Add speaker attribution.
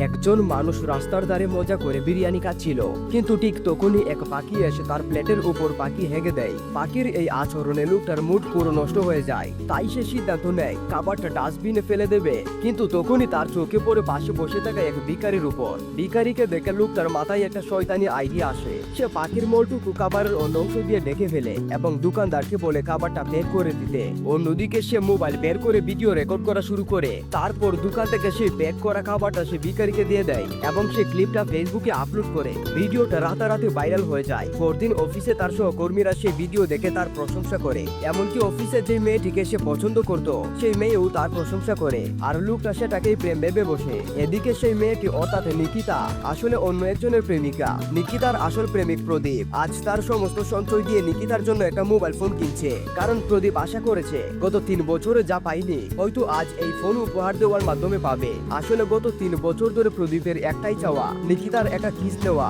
Speaker 1: একজন মানুষ রাস্তার ধারে মজা করে বিরিয়ানি খাচ্ছিল, কিন্তু ঠিক তখনই এক পাখি এসে তার প্লেটের উপর পাখি হেগে দেয়। পাখির এই আচরণে লোকটার মুড পুরো নষ্ট হয়ে যায়। তাই সে সিদ্ধান্ত নেয় খাবারটা ডাস্টবিনে ফেলে দেবে। কিন্তু তখনই তার চোখে পড়ে পাশে বসে থাকা এক ভিখারির উপর। ভিখারিকে দেখে লোকটার মাথায় একটা শয়তানি আইডিয়া আসে। সে পাখির মলটুকু খাবারের অন্য অংশ দিয়ে ঢেকে ফেলে এবং দোকানদারকে বলে খাবারটা বের করে দিতে। অন্যদিকে সে মোবাইল বের করে ভিডিও রেকর্ড করা শুরু করে। তারপর দোকান থেকে সে প্যাক করা খাবারটা সে ভিখারিকে দিয়ে দেয় এবং সে ক্লিপটা ফেসবুকে আপলোড করে। ভিডিওটা রাতারাতি ভাইরাল হয়ে যায়। পরদিন অফিসে তার সহকর্মীরা সেই ভিডিও দেখে তার প্রশংসা করে। এমনকি অফিসে যে মেয়েটিকে সে পছন্দ করত সেই মেয়েও তার প্রশংসা করে, আর লোকটা সেটাকেই প্রেম ভেবে বসে। এদিকে সেই মেয়েটি অর্থাৎ নিকিতা আসলে অন্য একজনের প্রেমিকা। নিকিতার আসল প্রেমিক প্রদীপ আজ তার সমস্ত সঞ্চয় দিয়ে নিকিতার জন্য একটা মোবাইল ফোন কিনছে, কারণ প্রদীপ আশা করেছে গত 3 বছরে যা পাইনি হয়তো আজ এই ফোন উপহার দেওয়ার মাধ্যমে পাবে। আসলে গত 3 বছর ধরে প্রদীপের একটাই চাওয়া, নিকিতার একটা কিস দেওয়া।